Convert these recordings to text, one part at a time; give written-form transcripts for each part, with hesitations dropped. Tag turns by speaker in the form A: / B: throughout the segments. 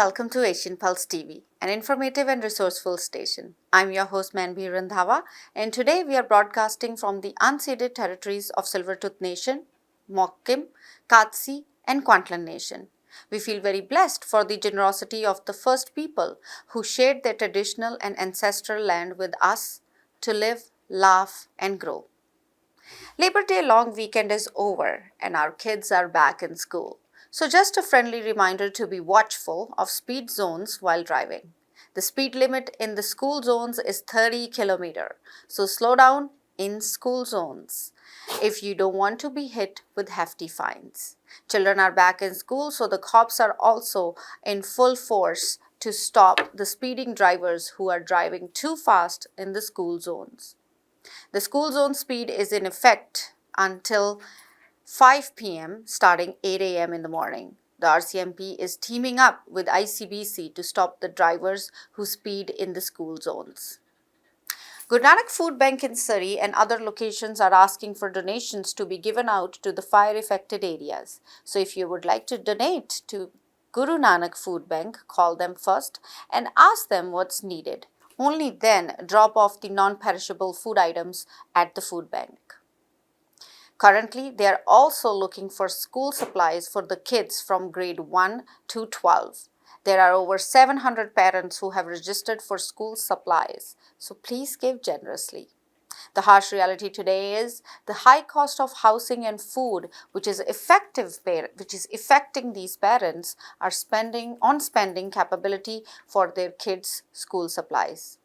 A: welcome to Asian Pulse TV, an informative and resourceful station. I'm your host Manbhi Randhawa, and today we are broadcasting from the unceded territories of Silvertooth Nation, Mokkim, Katsi, and Kwantlen Nation. We feel very blessed for the generosity of the first people who shared their traditional and ancestral land with us to live, laugh, and grow. Labor Day long weekend is over and our kids are back in school. So just a friendly reminder to be watchful of speed zones while driving. The speed limit in the school zones is 30 km. So slow down in school zones if you don't want to be hit with hefty fines. Children are back in school, so the cops are also in full force to stop the speeding drivers who are driving too fast in the school zones. The school zone speed is in effect until 5 p.m. starting 8 a.m. in the morning. The RCMP is teaming up with ICBC to stop the drivers who speed in the school zones. Guru Nanak Food Bank in Surrey and other locations are asking for donations to be given out to the fire-affected areas. So if you would like to donate to Guru Nanak Food Bank, call them first and ask them what's needed. Only then drop off the non-perishable food items at the food bank. Currently, they are also looking for school supplies for the kids from grade 1 to 12. There are over 700 parents who have registered for school supplies, so please give generously. The harsh reality today is the high cost of housing and food, which is affecting these parents, are spending capability for their kids' school supplies.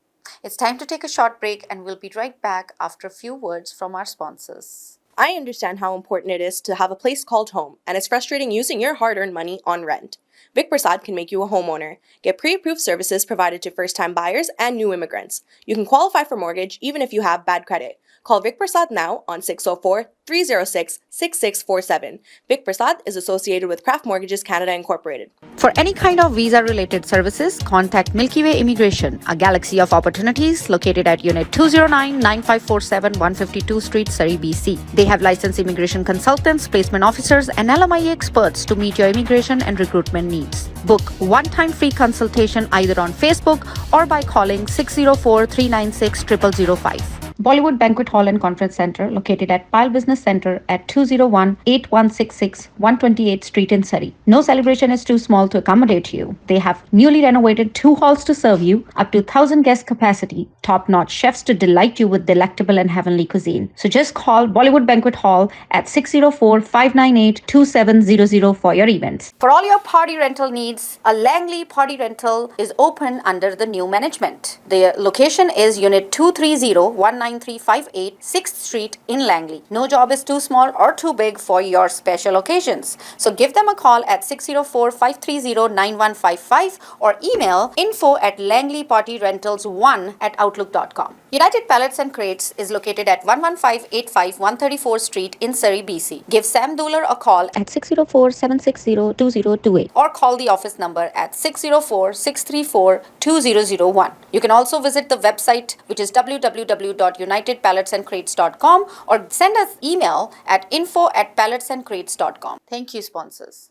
A: It's time to take a short break, and we'll be right back after a few words from our sponsors.
B: I understand how important it is to have a place called home, and it's frustrating using your hard-earned money on rent. Vic Prasad can make you a homeowner. Get pre-approved services provided to first-time buyers and new immigrants. You can qualify for mortgage even if you have bad credit. Call Vic Prasad now on 604-306-6647. Vic Prasad is associated with Craft Mortgages Canada Incorporated.
A: For any kind of visa-related services, contact Milky Way Immigration, a galaxy of opportunities located at Unit 209-9547 152 Street, Surrey, BC. They have licensed immigration consultants, placement officers, and LMIA experts to meet your immigration and recruitment needs. Book one-time free consultation either on Facebook or by calling 604-396-0005. Bollywood Banquet Hall and Conference Center, located at Pile Business Center at 201-8166 128th Street in Surrey. No celebration is too small to accommodate you. They have newly renovated 2 halls to serve you, up to 1,000 guest capacity, top-notch chefs to delight you with delectable and heavenly cuisine. So just call Bollywood Banquet Hall at 604-598-2700 for your events. For all your party rental needs, a Langley Party Rental is open under the new management. The location is Unit 230-19358 6th Street in Langley. No job is too small or too big for your special occasions. So give them a call at 604-530-9155 or email info@langleypartyrentals1@outlook.com. United Pallets and Crates is located at 11585 134th Street in Surrey, BC. Give Sam Dooler a call at 604-760-2028 or call the office number at 604-634-2001. You can also visit the website, which is www.unitedpalletsandcrates.com, or send us email at info@palletsandcrates.com. Thank you, sponsors.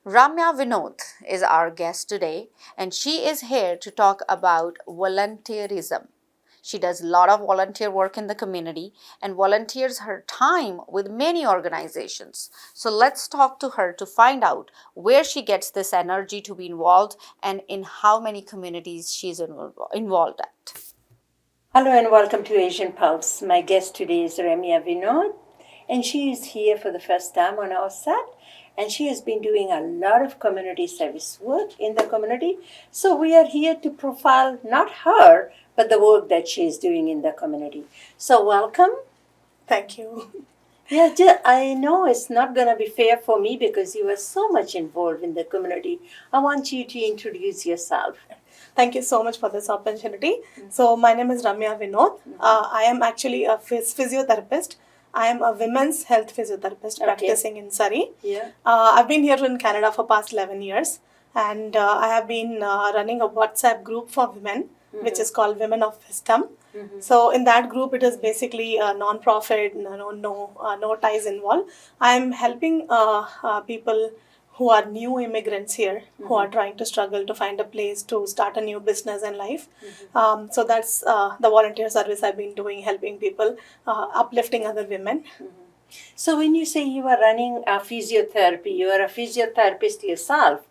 A: Ramya Vinod is our guest today, and she is here to talk about volunteerism. She does a lot of volunteer work in the community and volunteers her time with many organizations. So let's talk to her to find out where she gets this energy to be involved and in how many communities she's involved at.
C: Hello and welcome to Asian Pulse. My guest today is Ramya Vinod, and she is here for the first time on our set. And she has been doing a lot of community service work in the community. So we are here to profile not her, but the work that she is doing in the community. So welcome.
D: Thank you.
C: Yeah, I know it's not going to be fair for me because you are so much involved in the community. I want you to introduce yourself.
D: Thank you so much for this opportunity. So my name is Ramya Vinod. I am actually a physiotherapist. I am a women's health physiotherapist practicing in Surrey.
C: Yeah.
D: I've been here in Canada for past 11 years, and I have been running a WhatsApp group for women, which is called Women of Wisdom. So in that group, it is basically a non-profit, no ties involved. I'm helping people who are new immigrants here, who are trying to struggle to find a place to start a new business in life. So that's the volunteer service I've been doing, helping people, uplifting other women.
C: So when you say you are running a physiotherapy, you are a physiotherapist yourself,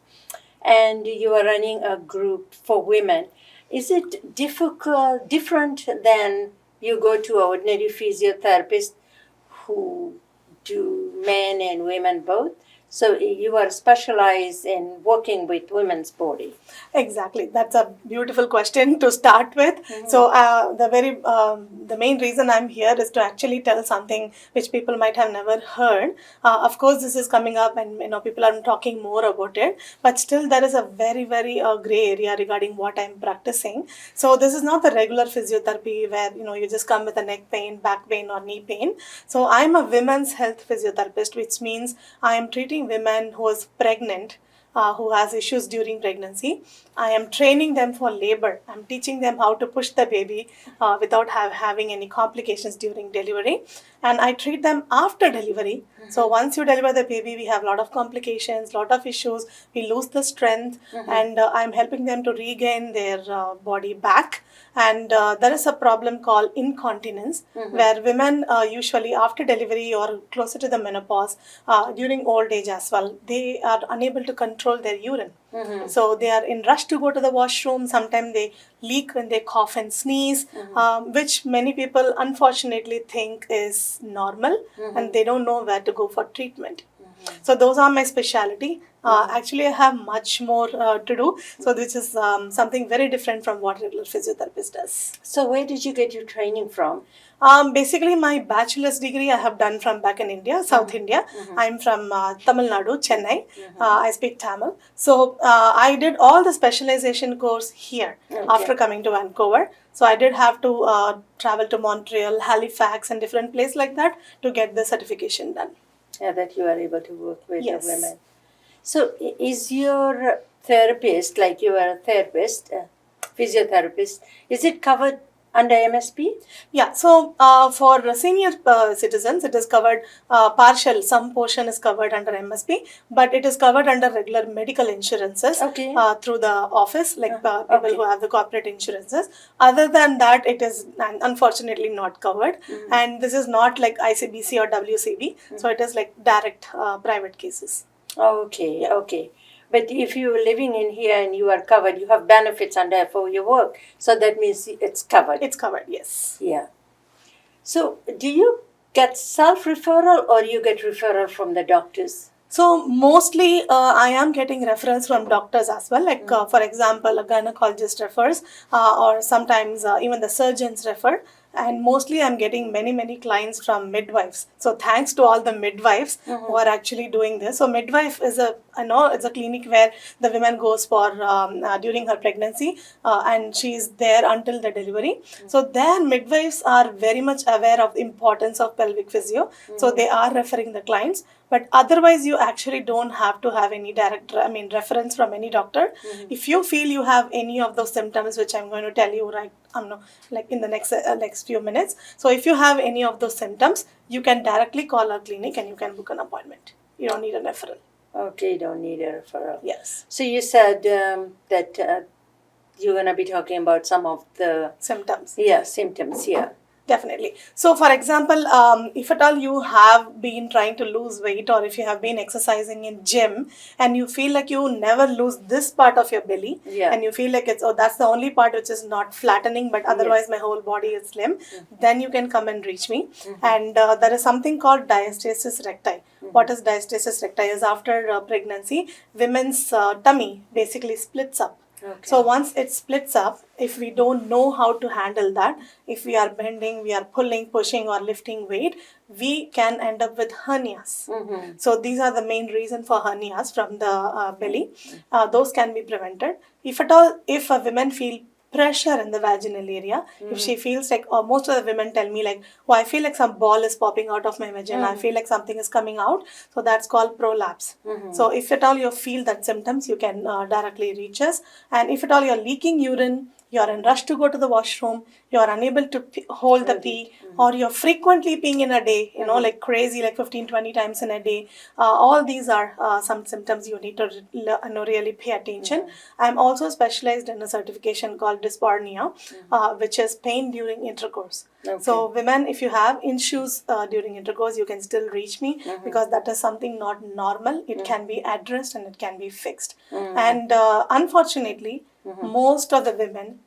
C: and you are running a group for women. Is it different than you go to an ordinary physiotherapist who do men and women both? So you are specialized in working with women's body.
D: Exactly, that's a beautiful question to start with. So the main reason I'm here is to actually tell something which people might have never heard. Of course, this is coming up, and people are talking more about it. But still, there is a very gray area regarding what I'm practicing. So this is not the regular physiotherapy where you just come with a neck pain, back pain, or knee pain. So I'm a women's health physiotherapist, which means I am treating women who is pregnant, who has issues during pregnancy. I am training them for labor. I'm teaching them how to push the baby without having any complications during delivery. And I treat them after delivery. So once you deliver the baby, we have a lot of complications, lot of issues. We lose the strength, and I'm helping them to regain their body back. And there is a problem called incontinence, where women usually after delivery or closer to the menopause, during old age as well, they are unable to control their urine. So they are in rush to go to the washroom. Sometimes they leak when they cough and sneeze, which many people unfortunately think is normal, and they don't know where to go for treatment. So those are my specialty. Actually, I have much more to do. So this is something very different from what regular physiotherapist does.
C: So where did you get your training from?
D: Basically, my bachelor's degree I have done from back in India, South India. I'm from Tamil Nadu, Chennai. I speak Tamil. So I did all the specialization course here after coming to Vancouver. So I did have to travel to Montreal, Halifax, and different places like that to get the certification done.
C: Yeah, that you are able to work with
D: Yes.
C: the women. So is your therapist, like you are a therapist, physiotherapist, is it covered under MSP?
D: Yeah, so for senior citizens, it is covered partial, some portion is covered under MSP, but it is covered under regular medical insurances through the office, like people who have the corporate insurances. Other than that, it is unfortunately not covered. And this is not like ICBC or WCB, so it is like direct private cases.
C: Okay. But if you are living in here and you are covered, you have benefits under for your work. So that means it's covered.
D: It's covered, yes.
C: Yeah. So do you get self-referral or you get referral from the doctors?
D: So mostly I am getting referrals from doctors as well. Like for example, a gynecologist refers or sometimes even the surgeons refer. And mostly I'm getting many clients from midwives. So thanks to all the midwives who are actually doing this. So midwife is it's a clinic where the woman goes for during her pregnancy and she is there until the delivery. So their midwives are very much aware of the importance of pelvic physio. So they are referring the clients. But otherwise, you actually don't have to have any reference from any doctor. If you feel you have any of those symptoms, which I'm going to tell you like in the next few minutes. So if you have any of those symptoms, you can directly call our clinic and you can book an appointment. You don't need a referral.
C: Okay, you don't need a referral.
D: Yes.
C: So you said that you're going to be talking about some of the
D: symptoms.
C: Yeah, symptoms, yeah.
D: Definitely. So, for example, if at all you have been trying to lose weight or if you have been exercising in gym and you feel like you never lose this part of your belly and you feel like that's the only part which is not flattening but otherwise my whole body is slim, then you can come and reach me. And there is something called diastasis recti. What is diastasis recti? Is after pregnancy, women's tummy basically splits up. Okay. So once it splits up, if we don't know how to handle that, if we are bending, we are pulling, pushing or lifting weight, we can end up with hernias. So these are the main reason for hernias from the belly. Those can be prevented. If a woman feel pressure in the vaginal area, if she feels like, or most of the women tell me like, oh, I feel like some ball is popping out of my vagina, I feel like something is coming out, so that's called prolapse. So if at all you feel that symptoms, you can directly reach us. And if at all you're leaking urine you're in rush to go to the washroom, you're unable to hold the pee, or you're frequently peeing in a day, like crazy, like 15, 20 times in a day. All these are some symptoms you need to really pay attention. I'm also specialized in a certification called dyspareunia, which is pain during intercourse.
C: Okay.
D: So women, if you have issues during intercourse, you can still reach me because that is something not normal. It can be addressed and it can be fixed. And unfortunately, most of the women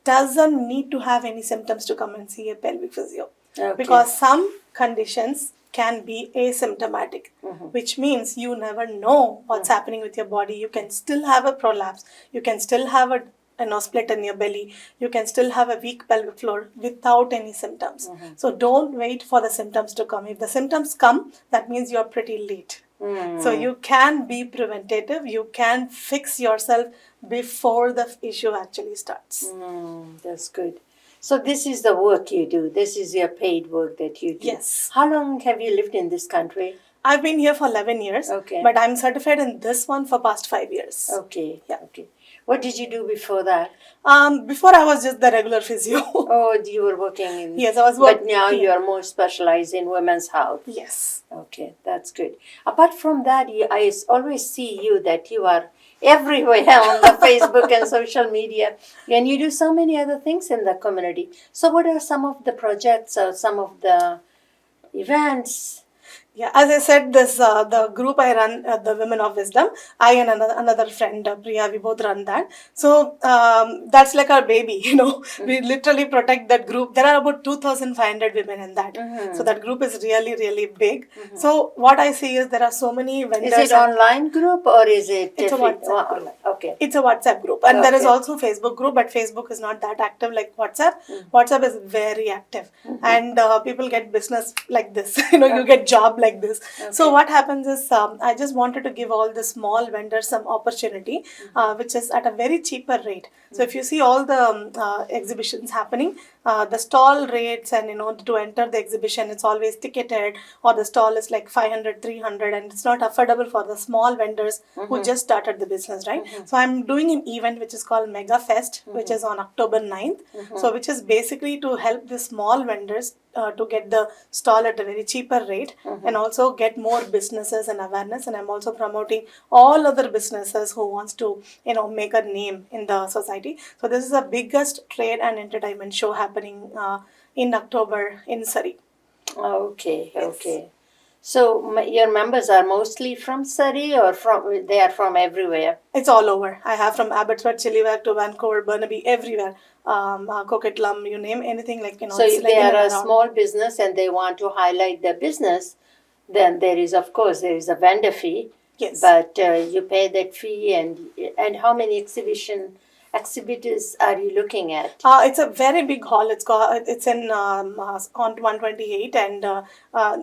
D: doesn't need to have any symptoms to come and see a pelvic physio.
C: Okay.
D: Because some conditions can be asymptomatic, which means you never know what's happening with your body. You can still have a prolapse. You can still have a split in your belly. You can still have a weak pelvic floor without any symptoms. So don't wait for the symptoms to come. If the symptoms come, that means you're pretty late. So you can be preventative. You can fix yourself before the issue actually starts.
C: That's good. So this is the work you do. This is your paid work that you do.
D: Yes.
C: How long have you lived in this country?
D: I've been here for 11 years.
C: Okay.
D: But I'm certified in this one for past 5 years.
C: Okay.
D: Yeah.
C: Okay. What did you do before that?
D: Before I was just the regular physio.
C: Oh, you were working in...
D: Yes, I was
C: But
D: working.
C: now you are more specialized in women's health.
D: Yes.
C: Okay, that's good. Apart from that, I always see you that you are everywhere on the Facebook and social media, and you do so many other things in the community. So what are some of the projects or some of the events?
D: Yeah, as I said, this the group I run, the Women of Wisdom. I and another friend, Priya, we both run that. So that's like our baby, We literally protect that group. There are about 2,500 women in that. So that group is really, really big. So what I see is there are so many vendors.
C: Is it online group or is it?
D: It's a WhatsApp
C: online? Okay.
D: It's a WhatsApp group, and there is also Facebook group, but Facebook is not that active like WhatsApp. WhatsApp is very active, and people get business like this. You get job like this. Okay. So what happens is I just wanted to give all the small vendors some opportunity, which is at a very cheaper rate. So if you see all the exhibitions happening, the stall rates and to enter the exhibition, it's always ticketed, or the stall is like 500, 300, and it's not affordable for the small vendors who just started the business, right? So I'm doing an event which is called Mega Fest, which is on October 9th. So which is basically to help the small vendors to get the stall at a very cheaper rate and also get more businesses and awareness. And I'm also promoting all other businesses who wants to make a name in the society. So this is the biggest trade and entertainment show happening in October in Surrey.
C: Okay.
D: Yes.
C: Okay. So your members are mostly from Surrey, or they are from everywhere?
D: It's all over. I have from Abbotsford, Chilliwack to Vancouver, Burnaby, everywhere. Coquitlam, you name anything like
C: So if they are a small business and they want to highlight their business, then there is a vendor fee.
D: Yes.
C: But you pay that fee, and how many exhibitors are you looking at?
D: It's a very big hall. It's in on 128, and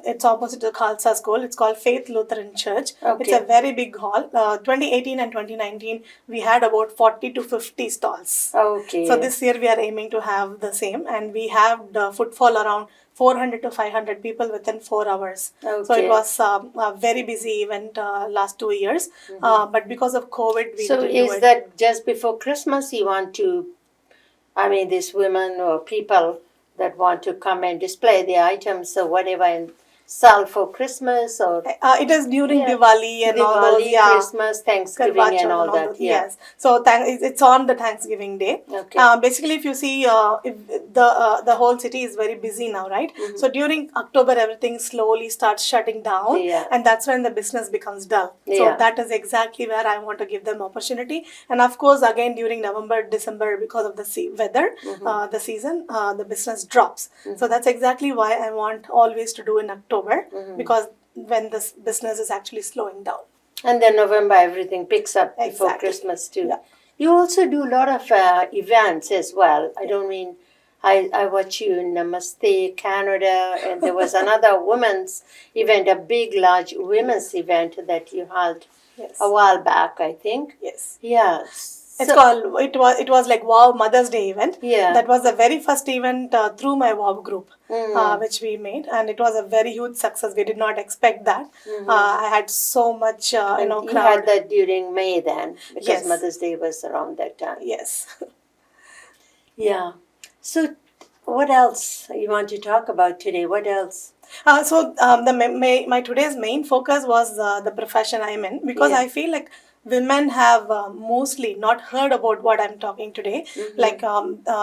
D: it's opposite to Khalsa School. It's called Faith Lutheran Church.
C: Okay.
D: It's a very big hall. 2018 and 2019, we had about 40 to 50 stalls.
C: Okay.
D: So this year we are aiming to have the same, and we have the footfall around 400 to 500 people within 4 hours.
C: Okay.
D: So it was a very busy event last 2 years. But because of COVID, we didn't do it.
C: Is that just before Christmas you want to, these women or people that want to come and display the items or whatever and sell for Christmas, or
D: it is during Diwali and all those,
C: Christmas, Thanksgiving and all that.
D: Yes, so it's on the Thanksgiving Day.
C: Okay.
D: Basically, if you see, if the whole city is very busy now, right? So during October, everything slowly starts shutting down, and that's when the business becomes dull. So that is exactly where I want to give them opportunity. And of course, again during November, December, because of the weather, the season, the business drops. So that's exactly why I want always to do in October. Because when this business is actually slowing down.
C: And then November everything picks up before
D: Exactly.
C: Christmas too.
D: Yeah.
C: You also do a lot of events as well. I watch you in Namaste, Canada, and there was another women's event, a big, large women's event that you held a while back, I think.
D: Yes.
C: Yes.
D: It was like Wow Mother's Day event.
C: Yeah.
D: That was the very first event through my Wow group, which we made, and it was a very huge success. We did not expect that. I had so much,
C: You
D: crowd.
C: had that during May then, because
D: Yes.
C: Mother's Day was around that time.
D: Yes.
C: Yeah. So, what else you want to talk about today? What else?
D: My today's main focus was the profession I'm in, because
C: Yeah.
D: I feel like women have mostly not heard about what I'm talking today. Like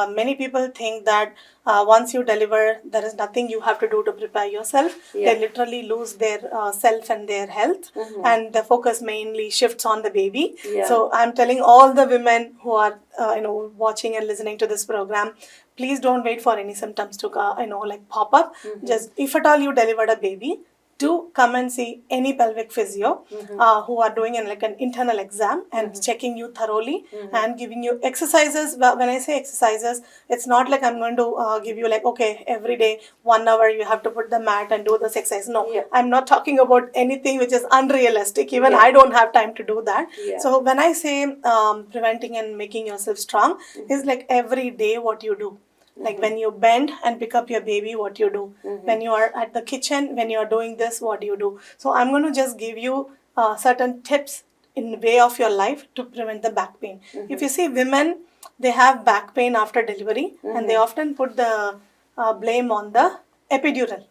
D: many people think that once you deliver, there is nothing you have to do to prepare yourself.
C: Yeah.
D: They literally lose their self and their health, and the focus mainly shifts on the baby.
C: Yeah.
D: So I'm telling all the women who are watching and listening to this program, please don't wait for any symptoms to like pop up. Just if at all you delivered a baby, do come and see any pelvic physio who are doing an internal exam and checking you thoroughly and giving you exercises. When I say exercises, it's not like I'm going to give you like, okay, every day 1 hour you have to put the mat and do this exercise. No,
C: Yeah.
D: I'm not talking about anything which is unrealistic. Even
C: Yeah.
D: I don't have time to do that.
C: Yeah.
D: So when I say preventing and making yourself strong, is like every day what you do. Like when you bend and pick up your baby, what you do. When you are at the kitchen, when you are doing this, what do you do. So I'm going to just give you certain tips in way of your life to prevent the back pain. If you see women, they have back pain after delivery, and they often put the blame on the epidural.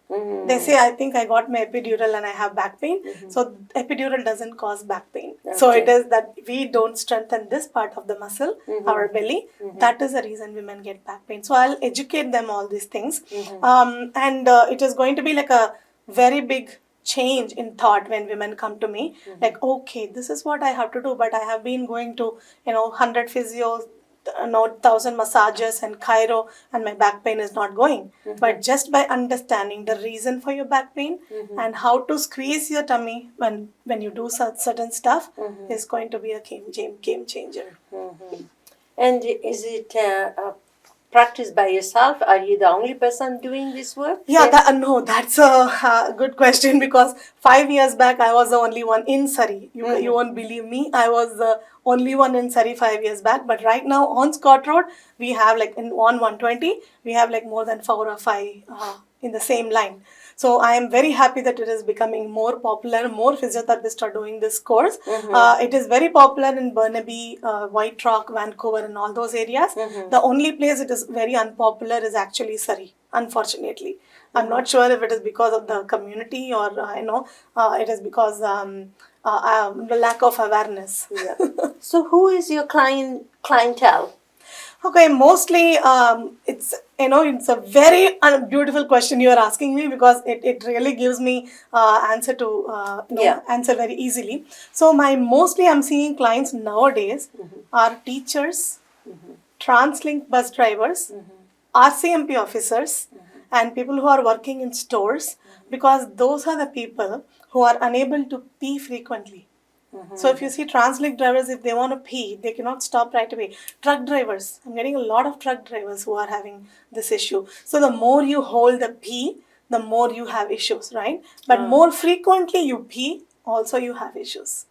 D: They say, I think I got my epidural and I have back pain. So epidural doesn't cause back pain. So it is that we don't strengthen this part of the muscle, our belly. That is the reason women get back pain. So I'll educate them all these things. And it is going to be like a very big change in thought when women come to me. Like, okay, this is what I have to do, but I have been going to 100 physios, 1,000 massages and chiro, and my back pain is not going. But just by understanding the reason for your back pain and how to squeeze your tummy when you do certain stuff is going to be a game changer.
C: And is it practiced by yourself? Are you the only person doing this work?
D: Yeah, that's a good question, because 5 years back I was the only one in Surrey. You won't believe me. I was the only one in Surrey 5 years back. But right now on Scott Road, we have like on 120, we have like more than 4 or 5 in the same line. So I am very happy that it is becoming more popular. More physiotherapists are doing this course. It is very popular in Burnaby, White Rock, Vancouver, and all those areas. The only place it is very unpopular is actually Surrey, unfortunately. I'm not sure if it is because of the community or it is because the lack of awareness.
C: Yeah. So who is your clientele?
D: Okay, mostly it's a very beautiful question you are asking me, because it really gives me answer to answer very easily. So mostly I'm seeing clients nowadays are teachers, TransLink bus drivers, RCMP officers, and people who are working in stores, because those are the people who are unable to pee frequently. So if you see TransLink drivers, if they want to pee, they cannot stop right away. Truck drivers, I'm getting a lot of truck drivers who are having this issue. So the more you hold the pee, the more you have issues, right? But more frequently you pee, also you have issues.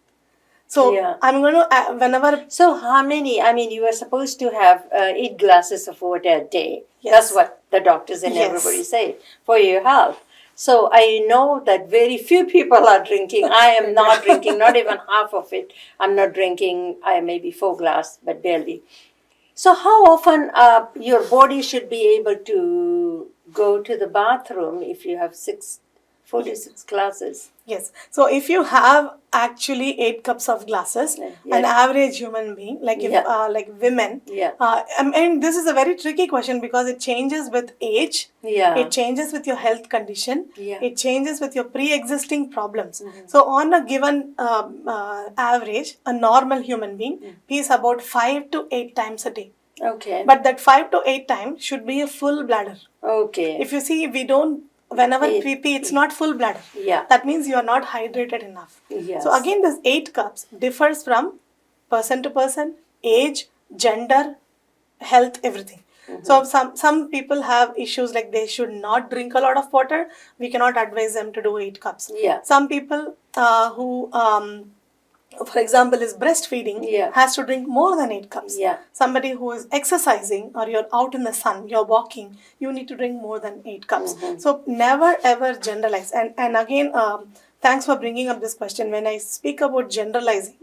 D: So I'm going to, whenever...
C: So how many? I mean, you are supposed to have 8 glasses of water a day.
D: Yes.
C: That's what the doctors and everybody say for your health. So I know that very few people are drinking. I am not drinking, not even half of it. I'm not drinking, maybe 4 glasses, but barely. So how often your body should be able to go to the bathroom if you have 46 glasses?
D: Yes. So if you have actually 8 cups of glasses, an average human being, like if like women, I mean, this is a very tricky question, because it changes with age, it changes with your health condition, it changes with your pre-existing problems. So on a given average, a normal human being pees about 5 to 8 times a day.
C: Okay.
D: But that 5 to 8 times should be a full bladder.
C: Okay.
D: If you see, we don't, whenever we pee, it's not full bladder.
C: Yeah.
D: That means you are not hydrated enough.
C: Yes.
D: So again, this 8 cups differs from person to person, age, gender, health, everything. So some people have issues like they should not drink a lot of water. We cannot advise them to do 8 cups.
C: Yeah.
D: Some people who for example, is breastfeeding, has to drink more than 8 cups. Somebody who is exercising, or you're out in the sun, you're walking, you need to drink more than 8 cups. So never ever generalize. And again, thanks for bringing up this question. When I speak about generalizing,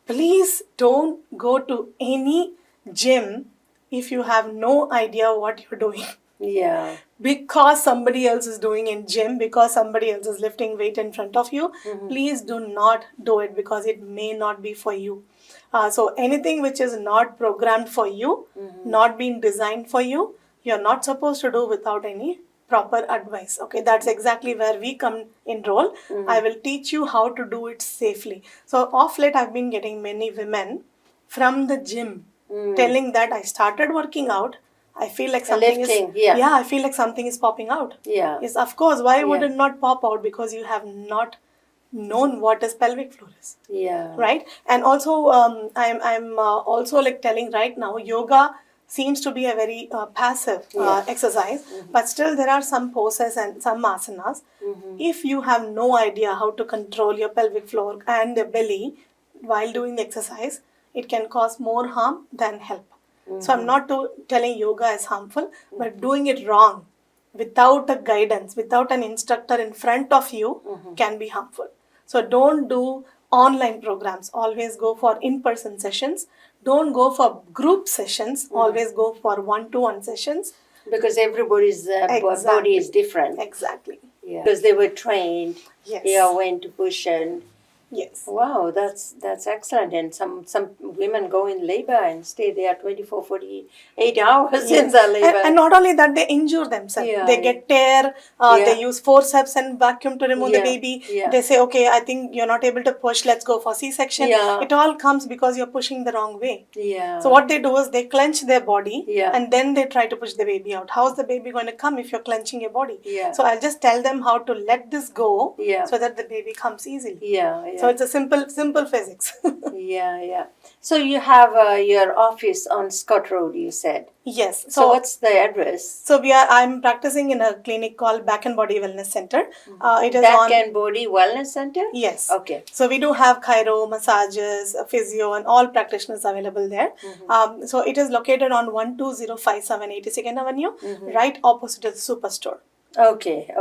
D: please don't go to any gym if you have no idea what you're doing.
C: Yeah.
D: Because somebody else is doing in gym, because somebody else is lifting weight in front of you, please do not do it because it may not be for you. So anything which is not programmed for you, not being designed for you, you're not supposed to do without any proper advice. Okay, that's exactly where we come in role. I will teach you how to do it safely. So off late, I've been getting many women from the gym telling that I started working out. I feel like something
C: Lifting,
D: is
C: yeah.
D: I feel like something is popping out.
C: Yeah.
D: Yes, of course. Why would
C: Yeah.
D: it not pop out? Because you have not known what is pelvic floor is,
C: Yeah.
D: right? And also, I'm also like telling right now, yoga seems to be a very passive exercise, but still there are some poses and some asanas. If you have no idea how to control your pelvic floor and the belly while doing the exercise, it can cause more harm than help. So I'm not telling yoga is harmful, but doing it wrong without a guidance, without an instructor in front of you can be harmful. So don't do online programs. Always go for in-person sessions. Don't go for group sessions. Always go for one-to-one sessions.
C: Because everybody's body is different.
D: Exactly.
C: Yeah. Because they were trained.
D: Yes.
C: Yeah, when to push and.
D: Yes.
C: Wow, that's excellent. And some women go in labor and stay there 24, 48 hours in the labor.
D: And not only that, they injure themselves.
C: Yeah,
D: They get tear. They use forceps and vacuum to remove the baby.
C: Yeah.
D: They say, okay, I think you're not able to push. Let's go for C-section.
C: Yeah.
D: It all comes because you're pushing the wrong way.
C: Yeah.
D: So what they do is they clench their body
C: Yeah.
D: and then they try to push the baby out. How's the baby going to come if you're clenching your body?
C: Yeah.
D: So I'll just tell them how to let this go
C: so
D: that the baby comes easily.
C: Yeah.
D: So it's a simple physics.
C: Yeah. So you have your office on Scott Road, you said.
D: Yes.
C: So what's the address?
D: So I'm practicing in a clinic called Back and Body Wellness Center. It is
C: Back and Body Wellness Center?
D: Yes.
C: Okay.
D: So we do have chiro, massages, physio, and all practitioners available there. So it is located on 12057 82nd Avenue, right opposite to the Superstore.
C: Okay.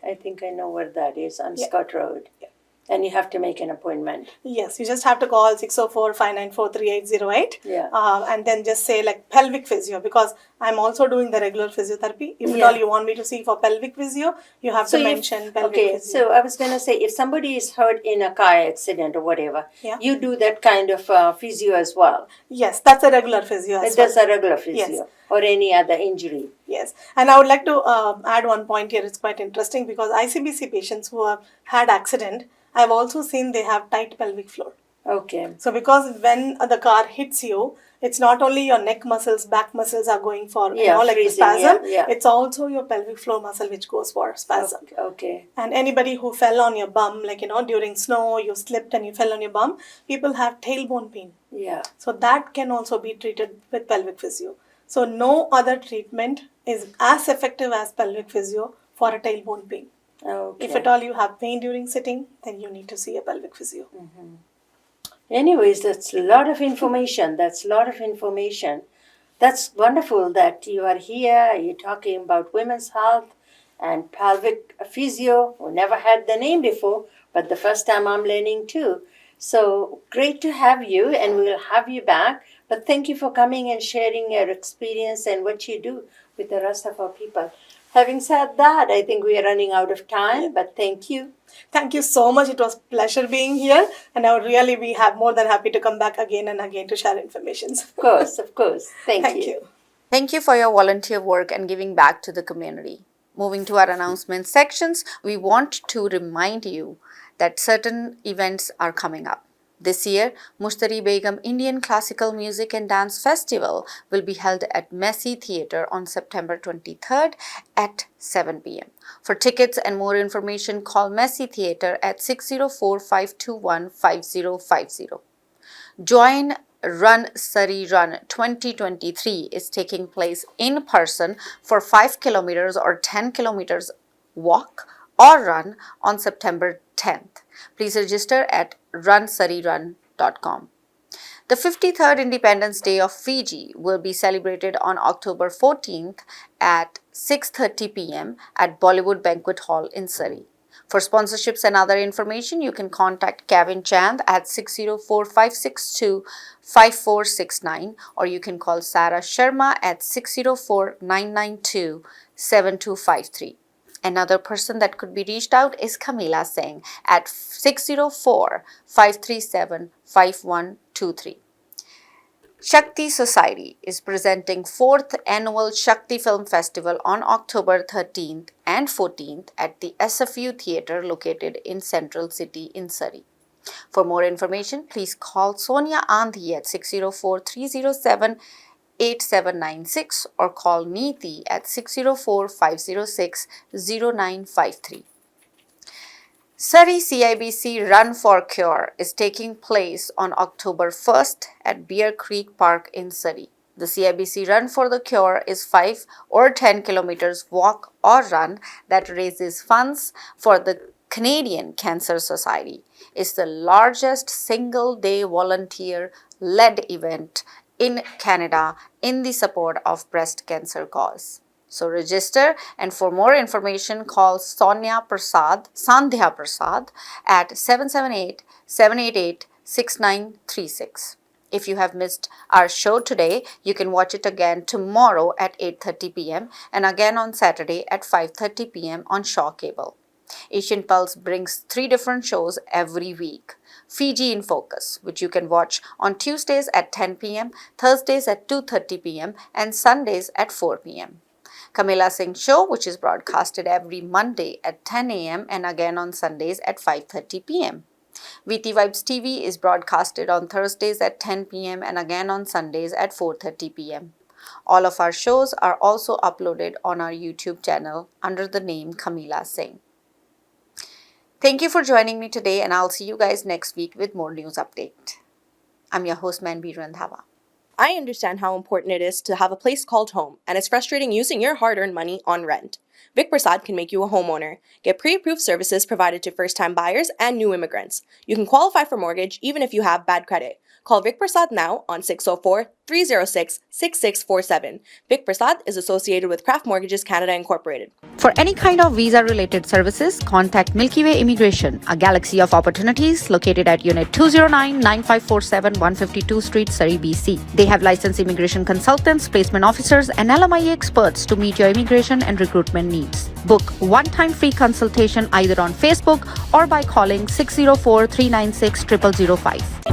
C: I think I know where that is, on Scott Road.
D: Yeah.
C: And you have to make an appointment.
D: Yes, you just have to call 604-594-3808.
C: Yeah.
D: And then just say like pelvic physio, because I'm also doing the regular physiotherapy. If at all you want me to see for pelvic physio, you have to mention pelvic physio.
C: So I was going to say, if somebody is hurt in a car accident or whatever, you do that kind of physio as well.
D: Yes, that's a regular physio as well.
C: That's a regular physio.
D: Yes.
C: Or any other injury.
D: Yes, and I would like to add one point here. It's quite interesting because ICBC patients who have had accident, I've also seen they have tight pelvic floor.
C: Okay.
D: So because when the car hits you, it's not only your neck muscles, back muscles are going for freezing, spasm. It's also your pelvic floor muscle which goes for spasm.
C: Okay.
D: And anybody who fell on your bum, like during snow, you slipped and you fell on your bum, people have tailbone pain.
C: Yeah.
D: So that can also be treated with pelvic physio. So no other treatment is as effective as pelvic physio for a tailbone pain.
C: Okay.
D: If at all you have pain during sitting, then you need to see a pelvic physio.
C: Anyways, that's a lot of information. That's wonderful that you are here. You're talking about women's health and pelvic physio. We never had the name before, but the first time I'm learning too. So great to have you, and we'll have you back. But thank you for coming and sharing your experience and what you do with the rest of our people. Having said that, I think we are running out of time, but thank you.
D: Thank you so much. It was a pleasure being here, and I would really be more than happy to come back again and again to share information.
C: Of course. Thank you.
A: Thank you for your volunteer work and giving back to the community. Moving to our announcement sections, we want to remind you that certain events are coming up. This year, Mushtari Begum Indian Classical Music and Dance Festival will be held at Messi Theatre on September 23rd at 7 p.m. For tickets and more information, call Messi Theatre at 604-521-5050. Join Run Surrey Run 2023 is taking place in person for 5 kilometers or 10 kilometers walk or run on September 10th. Please register at runsurreyrun.com. The 53rd Independence Day of Fiji will be celebrated on October 14th at 6:30 p.m. at Bollywood Banquet Hall in Surrey. For sponsorships and other information, you can contact Kevin Chand at 604-562-5469, or you can call Sarah Sharma at 604-992-7253. Another person that could be reached out is Kamila Singh at 604-537-5123. Shakti Society is presenting 4th Annual Shakti Film Festival on October 13th and 14th at the SFU Theatre located in Central City in Surrey. For more information, please call Sonia Andhi at 604-307-8796 or call Neeti at 604-506-0953. Surrey CIBC Run for Cure is taking place on October 1st at Bear Creek Park in Surrey. The CIBC Run for the Cure is 5 or 10 kilometers walk or run that raises funds for the Canadian Cancer Society. It's the largest single-day volunteer-led event in Canada in the support of breast cancer cause. So register, and for more information call Sandhya Prasad at 778-788-6936. If you have missed our show today, you can watch it again tomorrow at 8:30 p.m. and again on Saturday at 5:30 p.m. on Shaw Cable. Asian Pulse brings 3 different shows every week. Fiji in Focus, which you can watch on Tuesdays at 10 p.m., Thursdays at 2:30 p.m. and Sundays at 4 p.m. Kamila Singh Show, which is broadcasted every Monday at 10 a.m. and again on Sundays at 5:30 p.m. VT Vibes TV is broadcasted on Thursdays at 10 p.m. and again on Sundays at 4:30 p.m. All of our shows are also uploaded on our YouTube channel under the name Kamila Singh. Thank you for joining me today, and I'll see you guys next week with more news update. I'm your host, Manbir Randhawa.
B: I understand how important it is to have a place called home, and it's frustrating using your hard-earned money on rent. Vic Prasad can make you a homeowner. Get pre-approved services provided to first-time buyers and new immigrants. You can qualify for mortgage even if you have bad credit. Call Vic Prasad now on 604-306-6647. Vic Prasad is associated with Craft Mortgages Canada Incorporated.
A: For any kind of visa-related services, contact Milky Way Immigration, a galaxy of opportunities located at Unit 209-9547 152 Street, Surrey, BC. They have licensed immigration consultants, placement officers, and LMIA experts to meet your immigration and recruitment needs. Book one-time free consultation either on Facebook or by calling 604-396-0005.